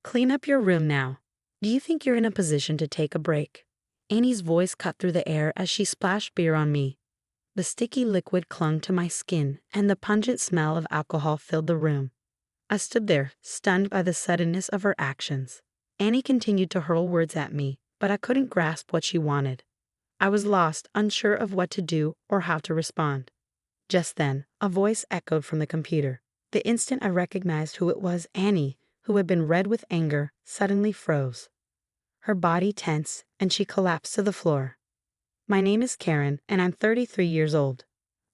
Clean up your room now. Do you think you're in a position to take a break? Annie's voice cut through the air as she splashed beer on me. The sticky liquid clung to my skin, and the pungent smell of alcohol filled the room. I stood there, stunned by the suddenness of her actions. Annie continued to hurl words at me, but I couldn't grasp what she wanted. I was lost, unsure of what to do or how to respond. Just then, a voice echoed from the computer. The instant I recognized who it was, Annie, who had been red with anger, suddenly froze. Her body tense, and she collapsed to the floor. My name is Karen, and I'm 33 years old.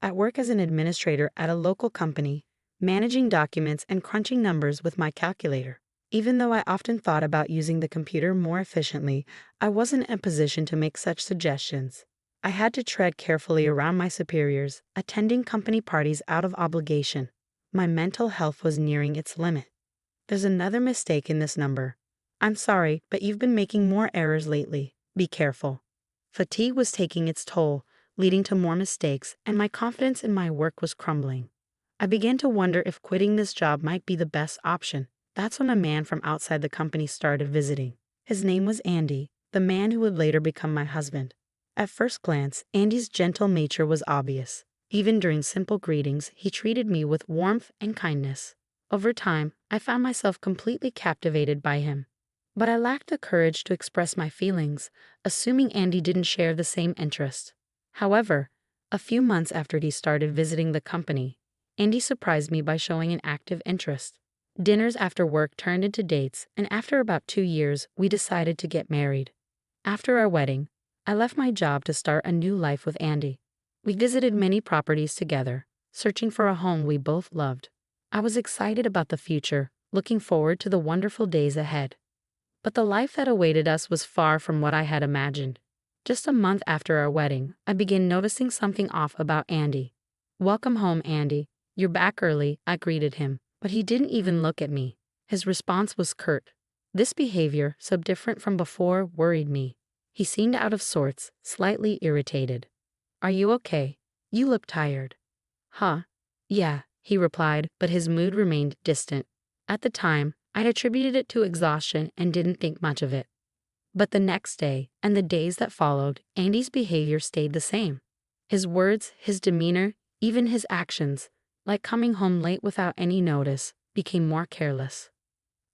I work as an administrator at a local company, managing documents and crunching numbers with my calculator. Even though I often thought about using the computer more efficiently, I wasn't in a position to make such suggestions. I had to tread carefully around my superiors, attending company parties out of obligation. My mental health was nearing its limit. There's another mistake in this number. I'm sorry, but you've been making more errors lately. Be careful. Fatigue was taking its toll, leading to more mistakes, and my confidence in my work was crumbling. I began to wonder if quitting this job might be the best option. That's when a man from outside the company started visiting. His name was Andy, the man who would later become my husband. At first glance, Andy's gentle nature was obvious. Even during simple greetings, he treated me with warmth and kindness. Over time, I found myself completely captivated by him. But I lacked the courage to express my feelings, assuming Andy didn't share the same interest. However, a few months after he started visiting the company, Andy surprised me by showing an active interest. Dinners after work turned into dates, and after about 2 years, we decided to get married. After our wedding, I left my job to start a new life with Andy. We visited many properties together, searching for a home we both loved. I was excited about the future, looking forward to the wonderful days ahead. But the life that awaited us was far from what I had imagined. Just a month after our wedding, I began noticing something off about Andy. "Welcome home, Andy. You're back early," I greeted him, but he didn't even look at me. His response was curt. This behavior, so different from before, worried me. He seemed out of sorts, slightly irritated. "Are you okay? You look tired." "Huh? Yeah," he replied, but his mood remained distant. At the time, I'd attributed it to exhaustion and didn't think much of it. But the next day, and the days that followed, Andy's behavior stayed the same. His words, his demeanor, even his actions, like coming home late without any notice, became more careless.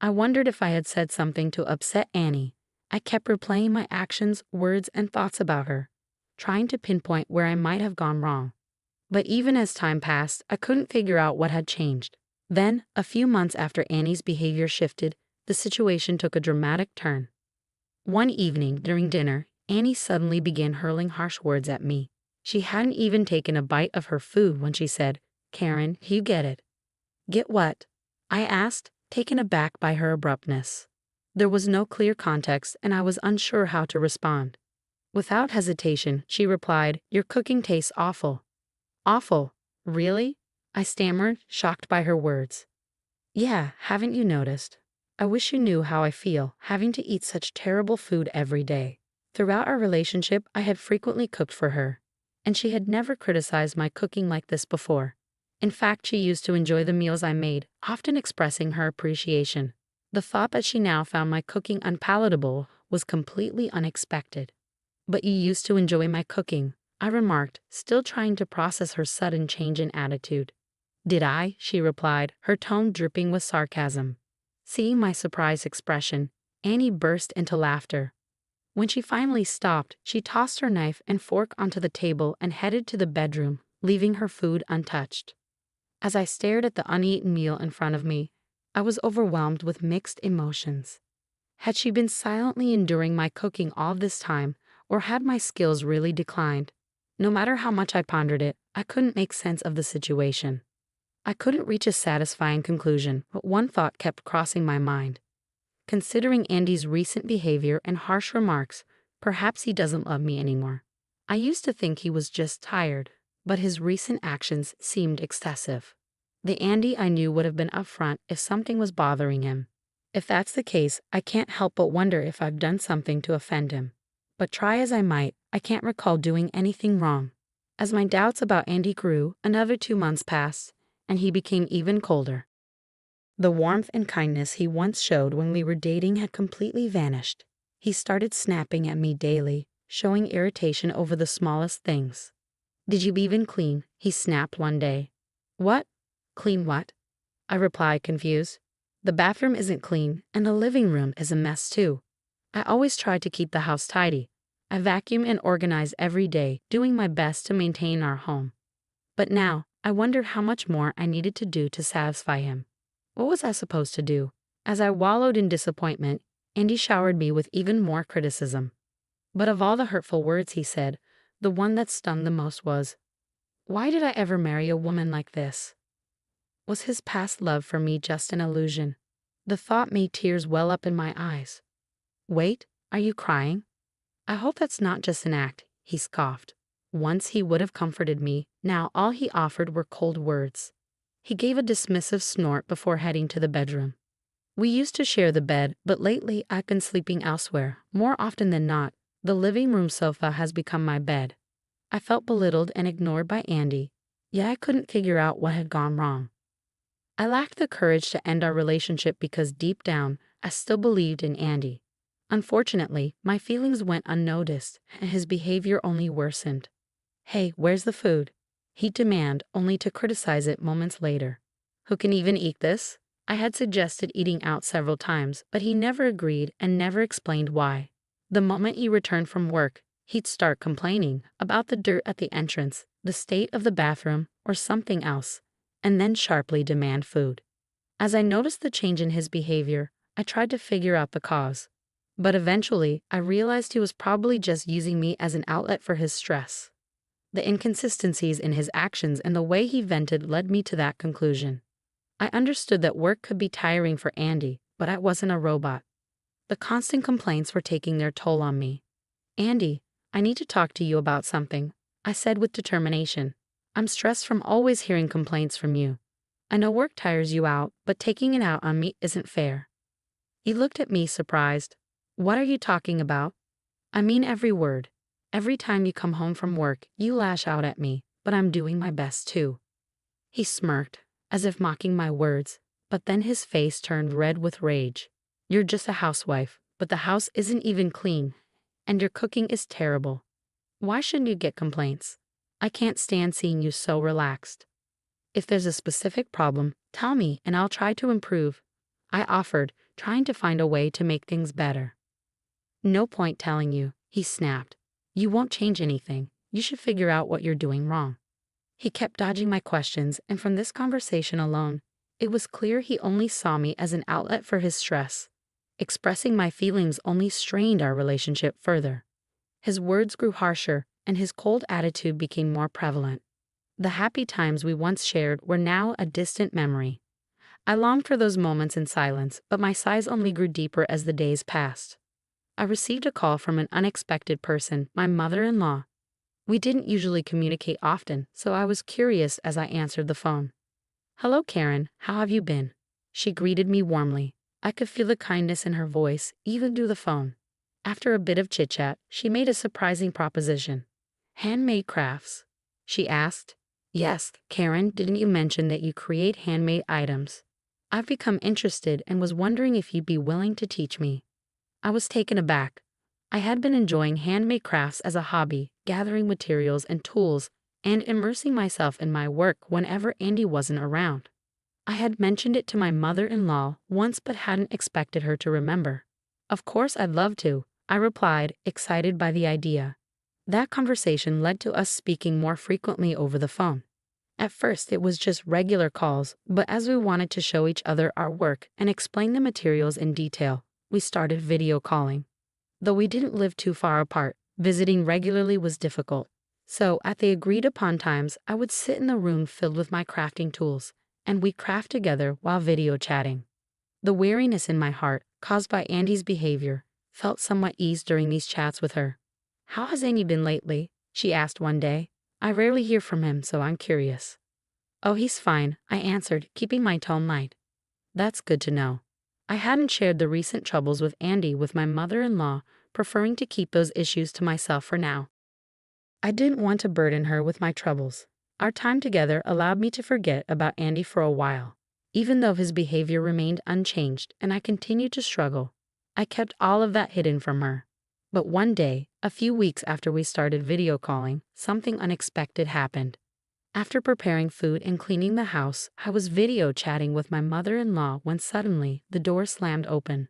I wondered if I had said something to upset Annie. I kept replaying my actions, words, and thoughts about her, trying to pinpoint where I might have gone wrong. But even as time passed, I couldn't figure out what had changed. Then, a few months after Annie's behavior shifted, the situation took a dramatic turn. One evening, during dinner, Annie suddenly began hurling harsh words at me. She hadn't even taken a bite of her food when she said, "Karen, you get it." "Get what?" I asked, taken aback by her abruptness. There was no clear context, and I was unsure how to respond. Without hesitation, she replied, "Your cooking tastes awful." "Awful? Really?" I stammered, shocked by her words. "Yeah, haven't you noticed? I wish you knew how I feel, having to eat such terrible food every day." Throughout our relationship, I had frequently cooked for her, and she had never criticized my cooking like this before. In fact, she used to enjoy the meals I made, often expressing her appreciation. The thought that she now found my cooking unpalatable was completely unexpected. "But you used to enjoy my cooking," I remarked, still trying to process her sudden change in attitude. "Did I?" she replied, her tone dripping with sarcasm. Seeing my surprised expression, Annie burst into laughter. When she finally stopped, she tossed her knife and fork onto the table and headed to the bedroom, leaving her food untouched. As I stared at the uneaten meal in front of me, I was overwhelmed with mixed emotions. Had she been silently enduring my cooking all this time, or had my skills really declined? No matter how much I pondered it, I couldn't make sense of the situation. I couldn't reach a satisfying conclusion, but one thought kept crossing my mind. Considering Andy's recent behavior and harsh remarks, perhaps he doesn't love me anymore. I used to think he was just tired, but his recent actions seemed excessive. The Andy I knew would have been upfront if something was bothering him. If that's the case, I can't help but wonder if I've done something to offend him. But try as I might, I can't recall doing anything wrong. As my doubts about Andy grew, another 2 months passed, and he became even colder. The warmth and kindness he once showed when we were dating had completely vanished. He started snapping at me daily, showing irritation over the smallest things. "Did you even clean?" he snapped one day. "What? Clean what?" I replied, confused. "The bathroom isn't clean, and the living room is a mess too. I always try to keep the house tidy. I vacuum and organize every day, doing my best to maintain our home. But now, I wondered how much more I needed to do to satisfy him. What was I supposed to do? As I wallowed in disappointment, Andy showered me with even more criticism. But of all the hurtful words he said, the one that stung the most was, "Why did I ever marry a woman like this?" Was his past love for me just an illusion? The thought made tears well up in my eyes. "Wait, are you crying? I hope that's not just an act," he scoffed. Once he would have comforted me, now all he offered were cold words. He gave a dismissive snort before heading to the bedroom. We used to share the bed, but lately I've been sleeping elsewhere. More often than not, the living room sofa has become my bed. I felt belittled and ignored by Andy, yet I couldn't figure out what had gone wrong. I lacked the courage to end our relationship because deep down, I still believed in Andy. Unfortunately, my feelings went unnoticed, and his behavior only worsened. "Hey, where's the food?" he'd demand, only to criticize it moments later. "Who can even eat this?" I had suggested eating out several times, but he never agreed and never explained why. The moment he returned from work, he'd start complaining about the dirt at the entrance, the state of the bathroom, or something else, and then sharply demand food. As I noticed the change in his behavior, I tried to figure out the cause. But eventually, I realized he was probably just using me as an outlet for his stress. The inconsistencies in his actions and the way he vented led me to that conclusion. I understood that work could be tiring for Andy, but I wasn't a robot. The constant complaints were taking their toll on me. "Andy, I need to talk to you about something," I said with determination. "I'm stressed from always hearing complaints from you. I know work tires you out, but taking it out on me isn't fair." He looked at me surprised. "What are you talking about?" "I mean every word. Every time you come home from work, you lash out at me, but I'm doing my best too." He smirked, as if mocking my words, but then his face turned red with rage. "You're just a housewife, but the house isn't even clean, and your cooking is terrible. Why shouldn't you get complaints? I can't stand seeing you so relaxed. If there's a specific problem, tell me and I'll try to improve," I offered, trying to find a way to make things better. "No point telling you," he snapped. "You won't change anything. You should figure out what you're doing wrong." He kept dodging my questions, and from this conversation alone, it was clear he only saw me as an outlet for his stress. Expressing my feelings only strained our relationship further. His words grew harsher, and his cold attitude became more prevalent. The happy times we once shared were now a distant memory. I longed for those moments in silence, but my sighs only grew deeper as the days passed. I received a call from an unexpected person, my mother-in-law. We didn't usually communicate often, so I was curious as I answered the phone. "Hello, Karen, how have you been?" She greeted me warmly. I could feel the kindness in her voice, even through the phone. After a bit of chit-chat, she made a surprising proposition. "Handmade crafts?" she asked. "Yes, Karen, didn't you mention that you create handmade items? I've become interested and was wondering if you'd be willing to teach me." I was taken aback. I had been enjoying handmade crafts as a hobby, gathering materials and tools, and immersing myself in my work whenever Andy wasn't around. I had mentioned it to my mother-in-law once but hadn't expected her to remember. "Of course I'd love to," I replied, excited by the idea. That conversation led to us speaking more frequently over the phone. At first it was just regular calls, but as we wanted to show each other our work and explain the materials in detail, we started video calling. Though we didn't live too far apart, visiting regularly was difficult. So, at the agreed-upon times, I would sit in the room filled with my crafting tools, and we'd craft together while video chatting. The weariness in my heart, caused by Andy's behavior, felt somewhat eased during these chats with her. "How has Andy been lately?" she asked one day. "I rarely hear from him, so I'm curious." "Oh, he's fine," I answered, keeping my tone light. "That's good to know." I hadn't shared the recent troubles with Andy with my mother-in-law, preferring to keep those issues to myself for now. I didn't want to burden her with my troubles. Our time together allowed me to forget about Andy for a while. even though his behavior remained unchanged and I continued to struggle. I kept all of that hidden from her. But one day, a few weeks after we started video calling, something unexpected happened. After preparing food and cleaning the house, I was video chatting with my mother-in-law when suddenly the door slammed open.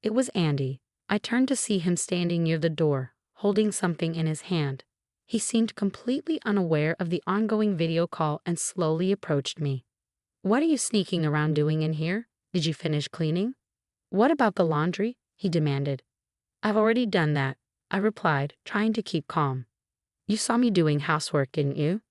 It was Andy. I turned to see him standing near the door, holding something in his hand. He seemed completely unaware of the ongoing video call and slowly approached me. "What are you sneaking around doing in here? Did you finish cleaning?" "What about the laundry?" he demanded. "I've already done that," I replied, trying to keep calm. "You saw me doing housework, didn't you?"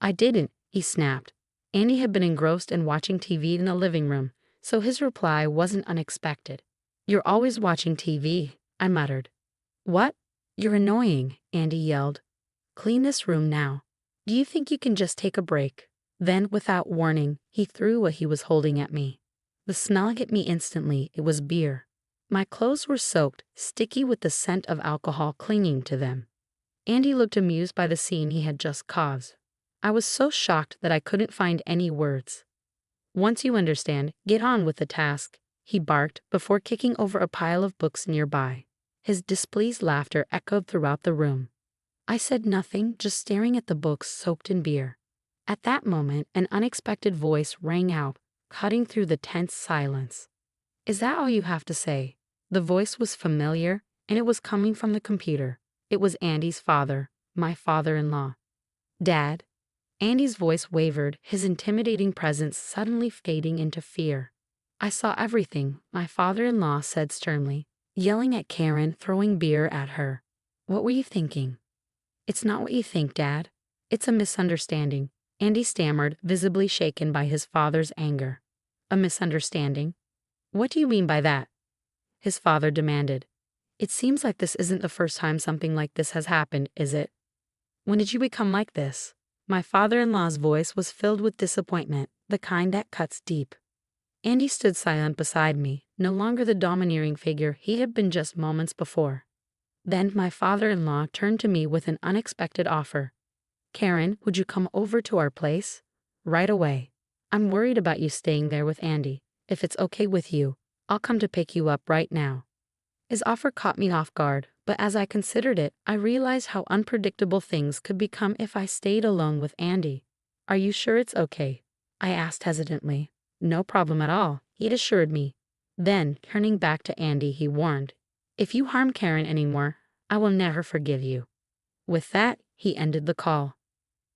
"I didn't," he snapped. Andy had been engrossed in watching TV in the living room, so his reply wasn't unexpected. "You're always watching TV," I muttered. "What? You're annoying," Andy yelled. "Clean this room now. Do you think you can just take a break?" Then, without warning, he threw what he was holding at me. The smell hit me instantly. It was beer. My clothes were soaked, sticky with the scent of alcohol clinging to them. Andy looked amused by the scene he had just caused. I was so shocked that I couldn't find any words. "Once you understand, get on with the task," he barked before kicking over a pile of books nearby. His displeased laughter echoed throughout the room. I said nothing, just staring at the books soaked in beer. At that moment, an unexpected voice rang out, cutting through the tense silence. "Is that all you have to say?" The voice was familiar, and it was coming from the computer. It was Andy's father, my father-in-law. "Dad?" Andy's voice wavered, his intimidating presence suddenly fading into fear. "I saw everything," my father-in-law said sternly, yelling at Karen, throwing beer at her. "What were you thinking?" "It's not what you think, Dad. It's a misunderstanding," Andy stammered, visibly shaken by his father's anger. "A misunderstanding? What do you mean by that?" his father demanded. "It seems like this isn't the first time something like this has happened, is it? When did you become like this?" My father-in-law's voice was filled with disappointment, the kind that cuts deep. Andy stood silent beside me, no longer the domineering figure he had been just moments before. Then my father-in-law turned to me with an unexpected offer. "Karen, would you come over to our place? Right away. I'm worried about you staying there with Andy. If it's okay with you, I'll come to pick you up right now." His offer caught me off guard, but as I considered it, I realized how unpredictable things could become if I stayed alone with Andy. "Are you sure it's okay?" I asked hesitantly. "No problem at all," he'd assured me. Then, turning back to Andy, he warned, "If you harm Karen anymore, I will never forgive you." With that, he ended the call.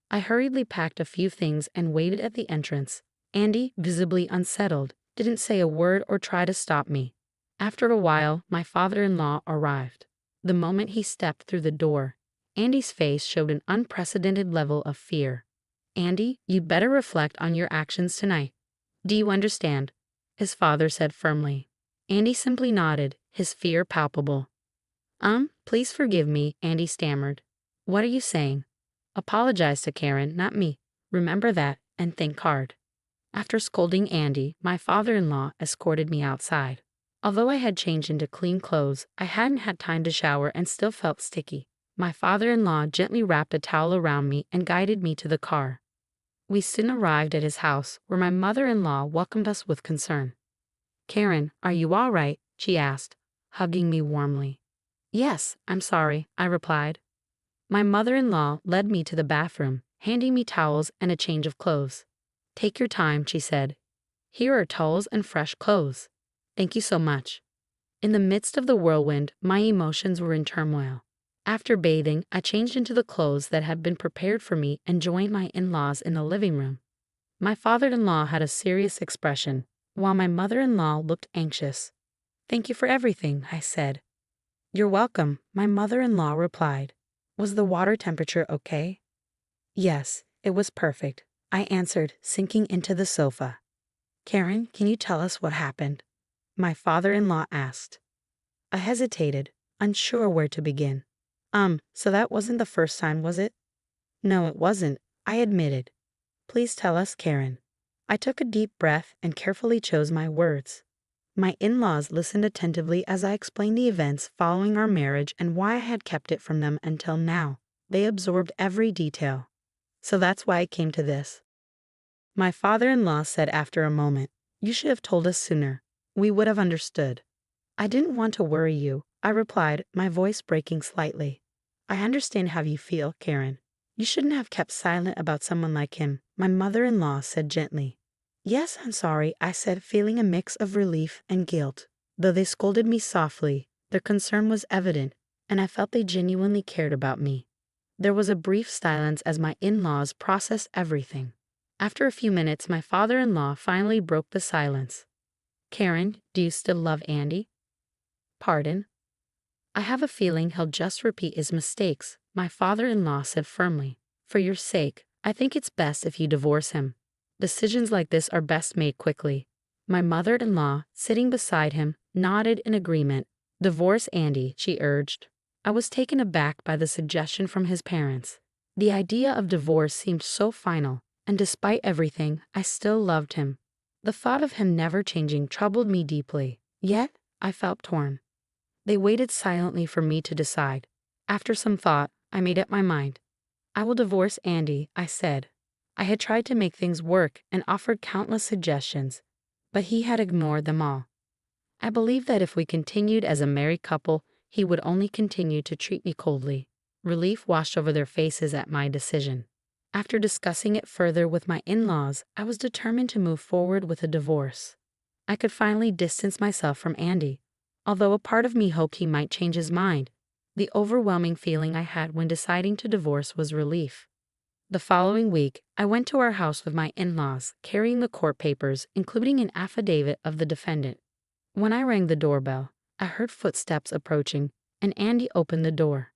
I hurriedly packed a few things and waited at the entrance. Andy, visibly unsettled, didn't say a word or try to stop me. After a while, my father-in-law arrived. The moment he stepped through the door, Andy's face showed an unprecedented level of fear. "Andy, you'd better reflect on your actions tonight. Do you understand?" his father said firmly. Andy simply nodded, his fear palpable. Please forgive me," Andy stammered. "What are you saying?" "Apologize to Karen, not me. Remember that, and think hard." After scolding Andy, my father-in-law escorted me outside. Although I had changed into clean clothes, I hadn't had time to shower and still felt sticky. My father-in-law gently wrapped a towel around me and guided me to the car. We soon arrived at his house, where my mother-in-law welcomed us with concern. "Karen, are you all right?" she asked, hugging me warmly. "Yes, I'm sorry," I replied. My mother-in-law led me to the bathroom, handing me towels and a change of clothes. "Take your time," she said. "Here are towels and fresh clothes." "Thank you so much." In the midst of the whirlwind, my emotions were in turmoil. After bathing, I changed into the clothes that had been prepared for me and joined my in-laws in the living room. My father-in-law had a serious expression, while my mother-in-law looked anxious. "Thank you for everything," I said. "You're welcome," my mother-in-law replied. "Was the water temperature okay?" "Yes, it was perfect," I answered, sinking into the sofa. "Karen, can you tell us what happened?" my father-in-law asked. I hesitated, unsure where to begin. So that wasn't the first time, was it?" "No, it wasn't," I admitted. "Please tell us, Karen." I took a deep breath and carefully chose my words. My in-laws listened attentively as I explained the events following our marriage and why I had kept it from them until now. They absorbed every detail. "So that's why it came to this," my father-in-law said after a moment. You should have told us sooner. We would have understood. I didn't want to worry you, I replied, my voice breaking slightly. I understand how you feel, Karen. You shouldn't have kept silent about someone like him, my mother-in-law said gently. Yes, I'm sorry, I said, feeling a mix of relief and guilt. Though they scolded me softly, their concern was evident, and I felt they genuinely cared about me. There was a brief silence as my in-laws processed everything. After a few minutes, my father-in-law finally broke the silence. Karen, do you still love Andy? Pardon? I have a feeling he'll just repeat his mistakes, my father-in-law said firmly. For your sake, I think it's best if you divorce him. Decisions like this are best made quickly. My mother-in-law, sitting beside him, nodded in agreement. Divorce Andy, she urged. I was taken aback by the suggestion from his parents. The idea of divorce seemed so final, and despite everything, I still loved him. The thought of him never changing troubled me deeply, yet I felt torn. They waited silently for me to decide. After some thought, I made up my mind. I will divorce Andy, I said. I had tried to make things work and offered countless suggestions, but he had ignored them all. I believed that if we continued as a married couple, he would only continue to treat me coldly. Relief washed over their faces at my decision. After discussing it further with my in-laws, I was determined to move forward with a divorce. I could finally distance myself from Andy, although a part of me hoped he might change his mind. The overwhelming feeling I had when deciding to divorce was relief. The following week, I went to our house with my in-laws, carrying the court papers, including an affidavit of the defendant. When I rang the doorbell, I heard footsteps approaching, and Andy opened the door.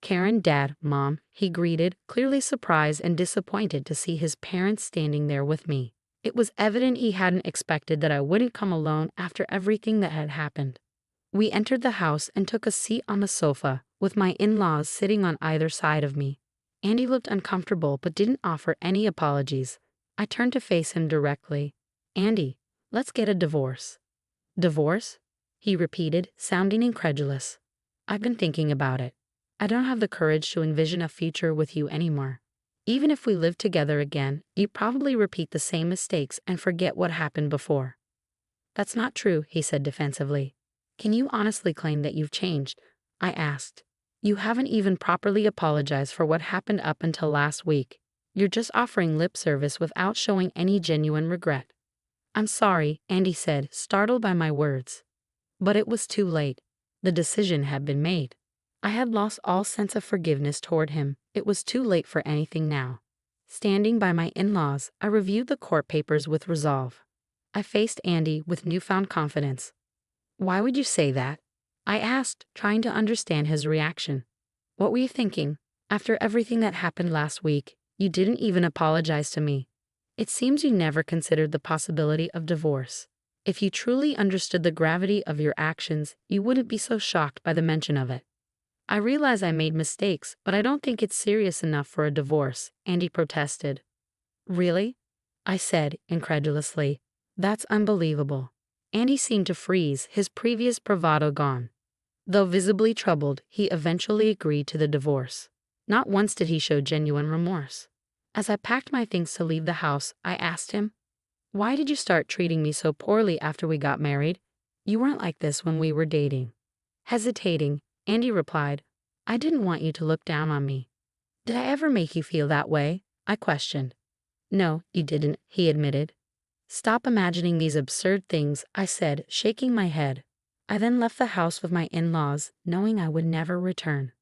Karen, Dad, Mom, he greeted, clearly surprised and disappointed to see his parents standing there with me. It was evident he hadn't expected that I wouldn't come alone after everything that had happened. We entered the house and took a seat on the sofa, with my in-laws sitting on either side of me. Andy looked uncomfortable but didn't offer any apologies. I turned to face him directly. Andy, let's get a divorce. Divorce? He repeated, sounding incredulous. I've been thinking about it. I don't have the courage to envision a future with you anymore. Even if we lived together again, you'd probably repeat the same mistakes and forget what happened before. That's not true, he said defensively. Can you honestly claim that you've changed? I asked. You haven't even properly apologized for what happened up until last week. You're just offering lip service without showing any genuine regret. I'm sorry, Andy said, startled by my words. But it was too late. The decision had been made. I had lost all sense of forgiveness toward him. It was too late for anything now. Standing by my in-laws, I reviewed the court papers with resolve. I faced Andy with newfound confidence. Why would you say that? I asked, trying to understand his reaction. What were you thinking? After everything that happened last week, you didn't even apologize to me. It seems you never considered the possibility of divorce. If you truly understood the gravity of your actions, you wouldn't be so shocked by the mention of it. I realize I made mistakes, but I don't think it's serious enough for a divorce, Andy protested. Really? I said, incredulously. That's unbelievable. Andy seemed to freeze, his previous bravado gone. Though visibly troubled, he eventually agreed to the divorce. Not once did he show genuine remorse. As I packed my things to leave the house, I asked him, why did you start treating me so poorly after we got married? You weren't like this when we were dating. Hesitating, Andy replied, I didn't want you to look down on me. Did I ever make you feel that way? I questioned. No, you didn't, he admitted. Stop imagining these absurd things, I said, shaking my head. I then left the house with my in-laws, knowing I would never return.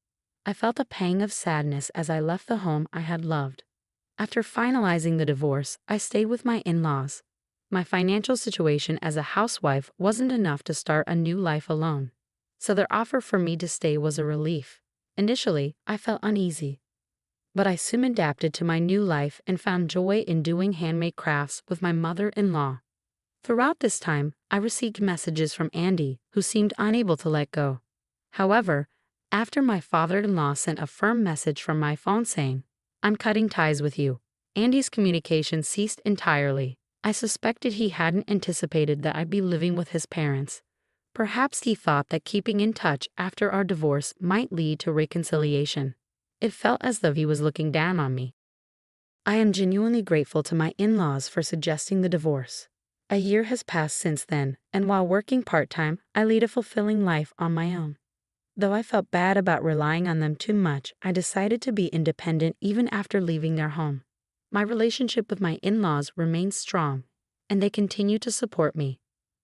I felt a pang of sadness as I left the home I had loved. After finalizing the divorce, I stayed with my in-laws. My financial situation as a housewife wasn't enough to start a new life alone, so their offer for me to stay was a relief. Initially, I felt uneasy, but I soon adapted to my new life and found joy in doing handmade crafts with my mother-in-law. Throughout this time, I received messages from Andy, who seemed unable to let go. However, after my father-in-law sent a firm message from my phone saying, I'm cutting ties with you, Andy's communication ceased entirely. I suspected he hadn't anticipated that I'd be living with his parents. Perhaps he thought that keeping in touch after our divorce might lead to reconciliation. It felt as though he was looking down on me. I am genuinely grateful to my in-laws for suggesting the divorce. A year has passed since then, and while working part-time, I lead a fulfilling life on my own. Though I felt bad about relying on them too much, I decided to be independent even after leaving their home. My relationship with my in-laws remains strong, and they continue to support me.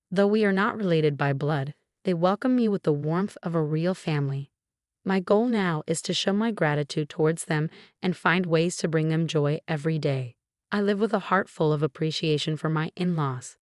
Though we are not related by blood, they welcome me with the warmth of a real family. My goal now is to show my gratitude towards them and find ways to bring them joy every day. I live with a heart full of appreciation for my in-laws.